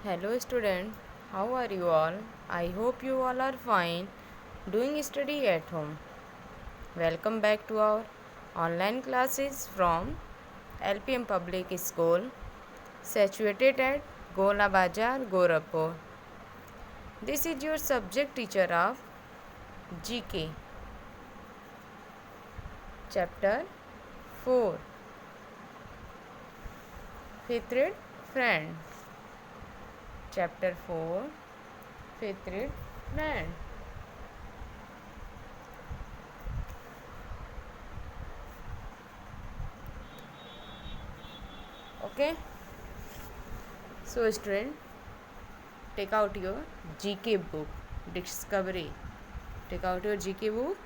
Hello student, how are you all? I hope you all are fine doing study at home. Welcome back to our online classes from LPM Public School situated at Gola Bazar, Gorakhpur. This is your subject teacher of GK. Chapter 4 Favorite Friend. Chapter 4 Favorite Friend. Okay, so student, take out your GK book, Discovery. Take out your GK book,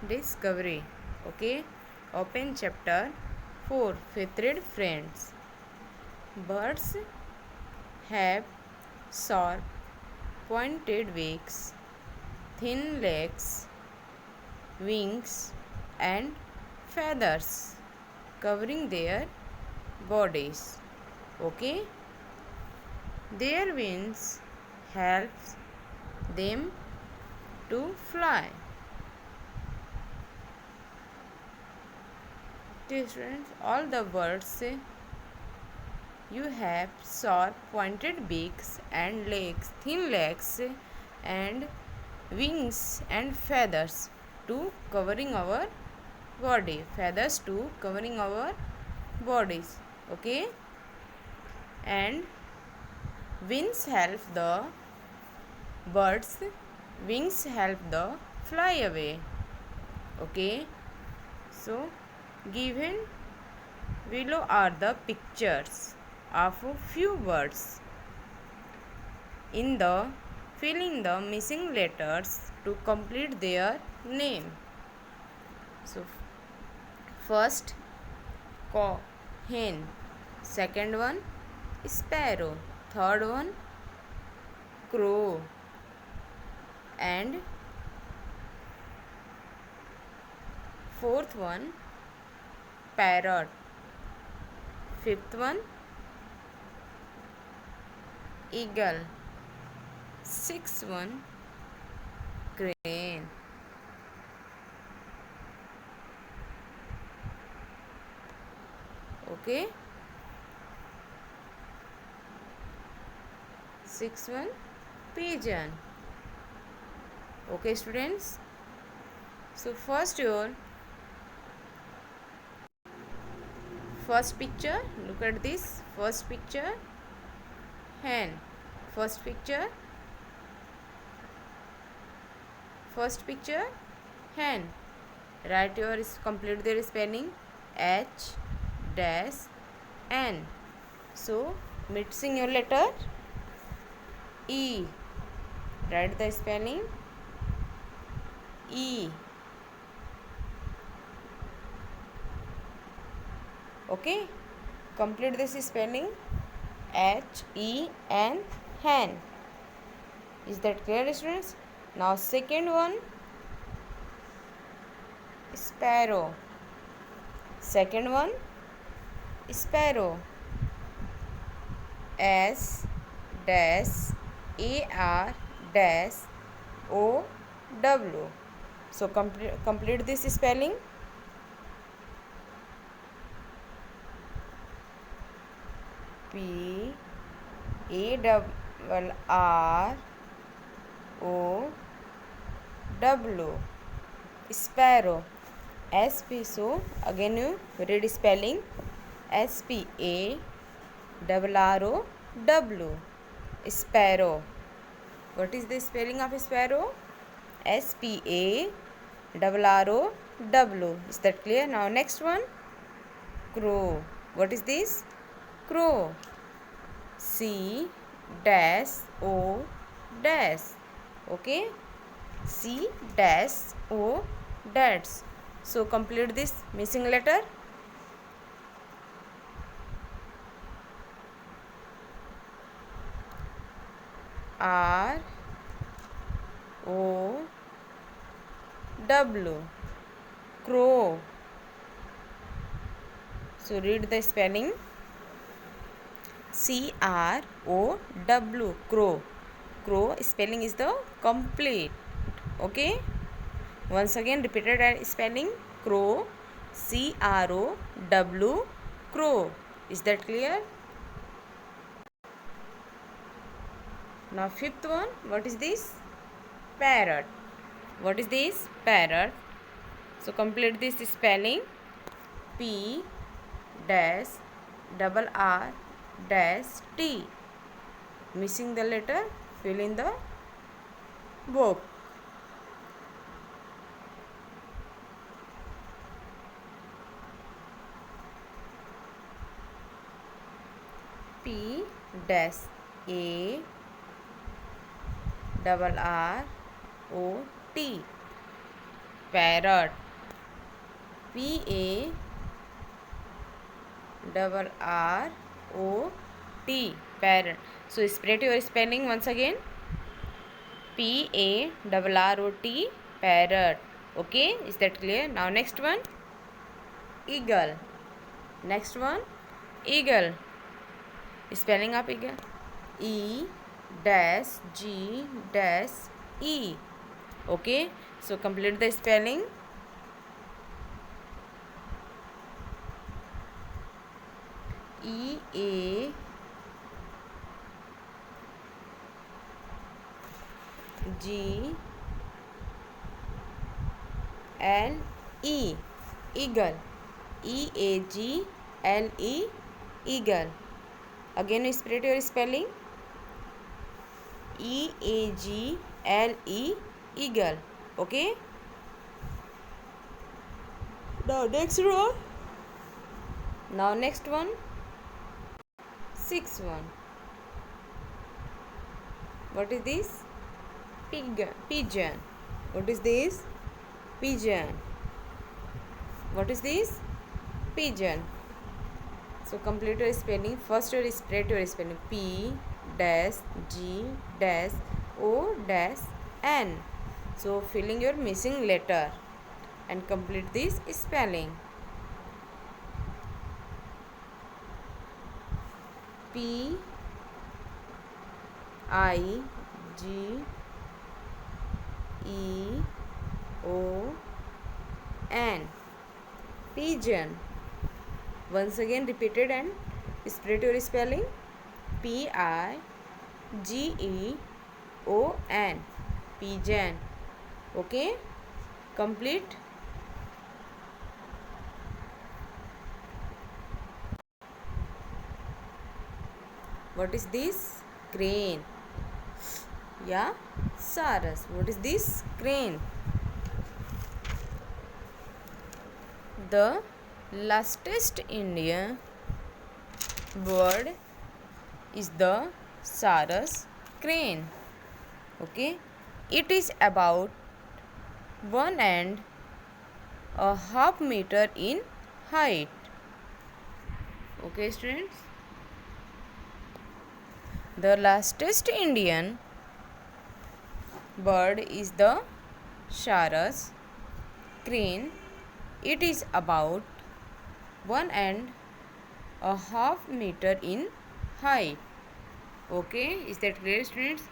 Discovery. Okay, open chapter 4 Favorite Friends. Birds have sharp, pointed beaks, thin legs, wings, and feathers covering their bodies. Okay, their wings helps them to fly. Students, all the birds say you have sharp pointed beaks and legs, thin legs and wings and feathers to covering our body. Feathers to covering our bodies. Okay, and wings help the birds. Wings help the fly away. Okay, so given below are the pictures of few birds. In the fill in the missing letters to complete their name. So first hen, second one sparrow, third one crow, and fourth one parrot, fifth one eagle, sixth one crane. Okay, sixth one pigeon. Okay students, so first your first picture, look at this first picture, hen. First picture hen. Write your complete their spelling H dash N. So mixing your letter E. Write the spelling E. Okay, complete this spelling HEN, hen. Is that clear students? Now second one sparrow. Second one sparrow, S dash AR dash OW. So complete this spelling PARROW, sparrow. SP. So again you read spelling SPARROW, sparrow. What is the spelling of sparrow? SPARROW. Is that clear? Now next one crow. What is this? Crow. C dash O dash. Okay, C dash O dash. So complete this missing letter. ROW, crow. So read the spelling C-R-O-W, crow. Crow spelling is the complete. Okay, once again repeated spelling, crow, C-R-O-W, crow. Is that clear? Now fifth one, what is this? Parrot. What is this? Parrot. So complete this spelling, P dash double R dash T. Missing the letter, fill in the book. P dash A double R O T. Parrot. P A double R O T. Parrot. So spread your spelling once again. P A double R O T. Parrot. Okay, is that clear? Now next one, eagle. Next one, eagle. Spelling of eagle, E dash G dash E. Okay, so complete the spelling. E A G L E, eagle. E A G L E, eagle. Again you spread your spelling, E A G L E, eagle. Okay, now next one. Now next one, sixth one. What is this? Pigeon. What is this? Pigeon. What is this? Pigeon. So complete your spelling. First you spread your spelling, P dash G dash O dash N. So filling your missing letter and complete this spelling. P I G E O N, pigeon. Once again repeated and spread your spelling, P I G E O N, pigeon. Okay, complete. What is this? Crane. Yeah, Saras. What is this? Crane. The lastest Indian bird is the Saras crane. Okay, it is about 1.5 meter in height. Okay, students. The lastest Indian bird is the Saras crane. It is about 1.5 meter in height. Okay, is that clear, students?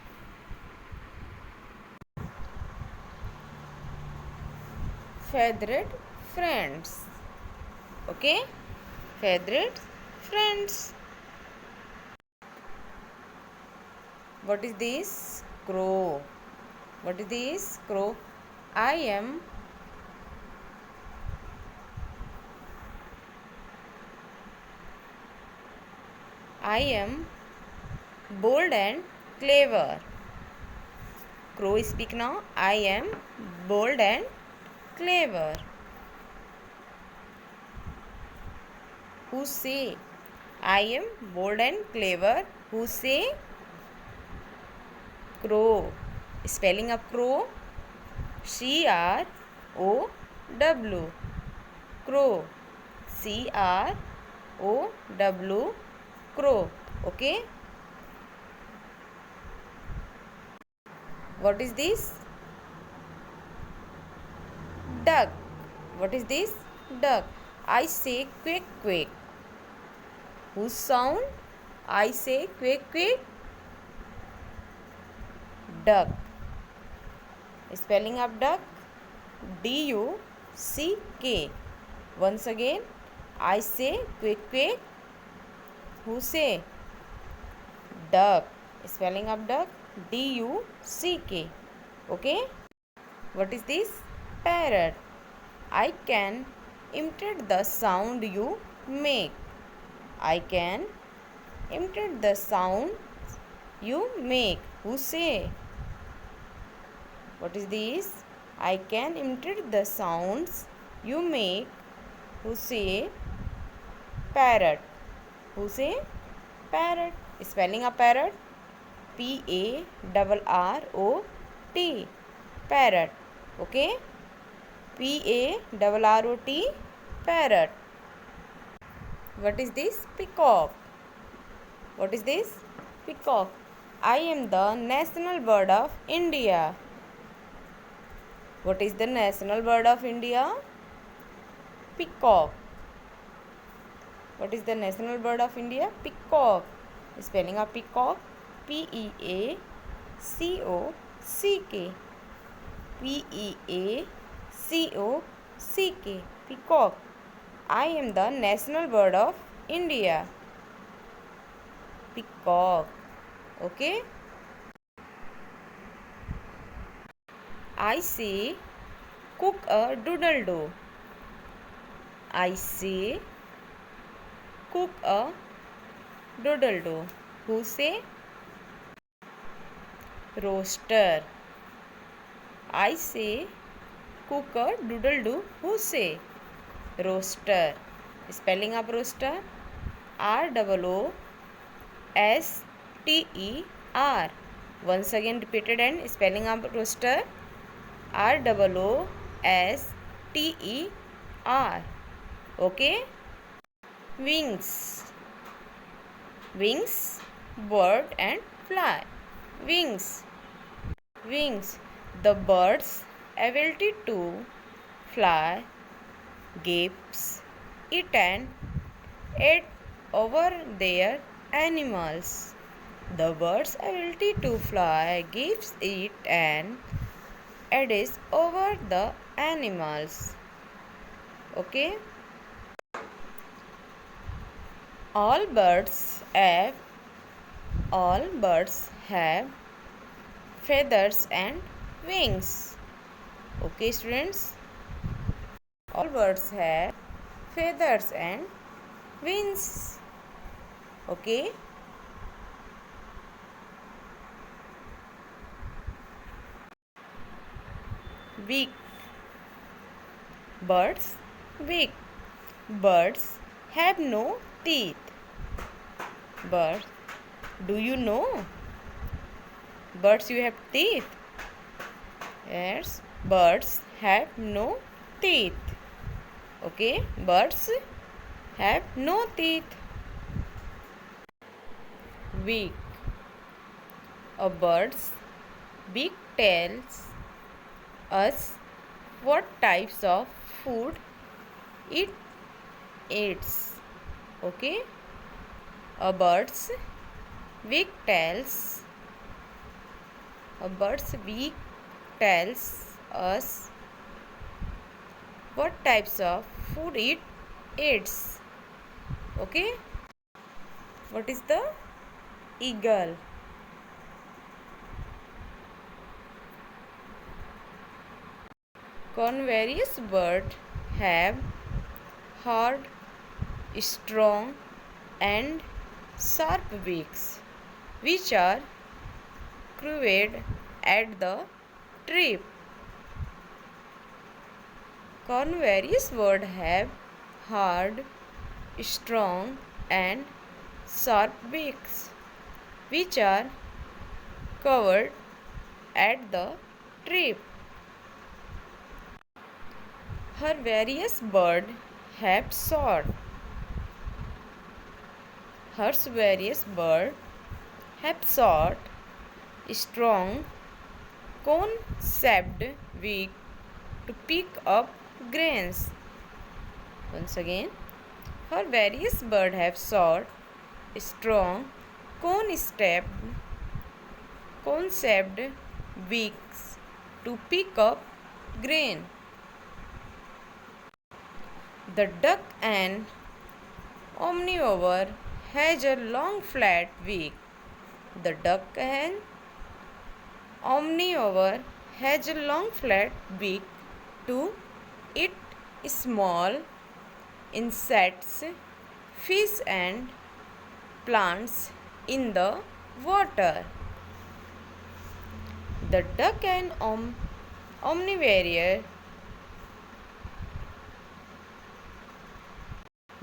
Feathered friends. Okay, feathered friends. What is this? Crow. What is this? Crow. I am bold and clever. Crow speak now. I am bold and clever. Who say? I am bold and clever. Who say? Crow. Spelling of crow, C-R-O-W. Crow. C-R-O-W. Crow. Okay. What is this? Duck. What is this? Duck. I say quack quack. Whose sound? I say quack quack. Duck. Spelling of duck, D-U-C-K. Once again, I say quack quack. Who say? Duck. Spelling of duck, D-U-C-K. Okay. What is this? Parrot. I can imitate the sound you make. I can imitate the sound you make. Who say? What is this? I can imitate the sounds you make. Who say? Parrot. Who say? Parrot. Spelling of parrot, P-A-R-R-O-T. Parrot. Okay. P-A-R-R-O-T. Parrot. What is this? Peacock. What is this? Peacock. I am the national bird of India. What is the national bird of India? Peacock. What is the national bird of India? Peacock. Spelling of peacock, P-E-A-C-O-C-K. P-E-A-C-O-C-K. Peacock. I am the national bird of India. Peacock. Okay. I say cook a doodle do. I say cook a doodle do. Who say? Roaster. I say cook a doodle do. Who say? Roaster. Spelling of roaster, R-O-O-S-T-E-R. Once again repeated and spelling of roaster, R-O-O-S-T-E-R. Okay. Wings. Wings, bird and fly. Wings. Wings. The bird's ability to fly gives it an edge over their animals. The bird's ability to fly gives it an edge over the animals. Okay. All birds have feathers and wings. Okay, students. All birds have feathers and wings. Okay. Beak. Birds. Beak. Birds have no teeth. Birds. Do you know? Birds you have teeth. Yes. Birds have no teeth. Okay. Birds have no teeth. Beak. A bird's beak tells us what types of food it eats. Okay. A bird's beak tells us what types of food it eats. Okay. What is the eagle? Carnivorous birds have hard, strong and sharp beaks which are curved at the tip. Carnivorous birds have hard, strong and sharp beaks which are covered at the tip. Herbivorous birds have short. Herbivorous birds have short, strong, cone-shaped beak to pick up grains. Once again, herbivorous birds have short, strong, concept concept beaks to pick up grain. The duck, an omnivore, has a long flat beak. The duck, an omnivore, has a long flat beak to eat small insects, fish, and plants in the water. The duck, an omnivore,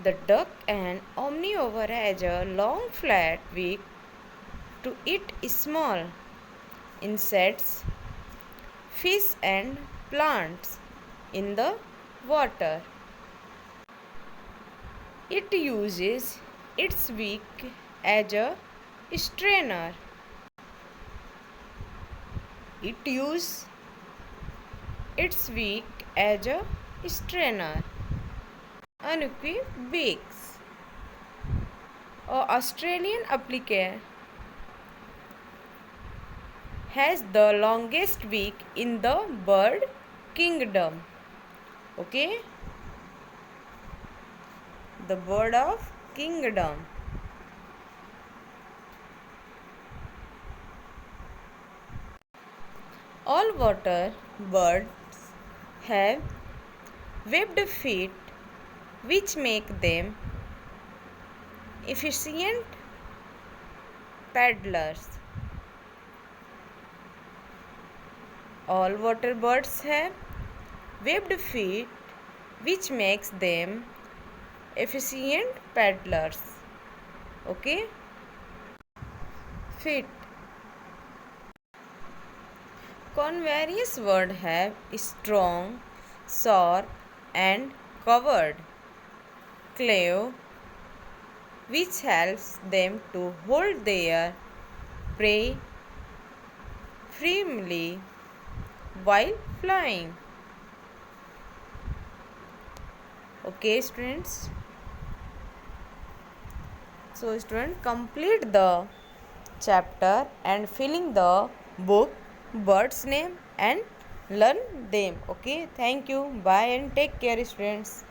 the duck, an omnivore, has a long flat beak to eat small insects, fish, and plants in the water. It uses its beak as a strainer. It uses its beak as a strainer. Anuki beaks. A Australian applicant has the longest beak in the bird kingdom. Okay? The bird of kingdom. All water birds have webbed feet which make them efficient paddlers. All water birds have webbed feet which makes them efficient paddlers. Okay? Feet. Convarious words have strong, sharp, and covered claw which helps them to hold their prey firmly while flying. Okay, students. So, students, complete the chapter and filling the book birds name and learn them. Okay, thank you. Bye and take care, students.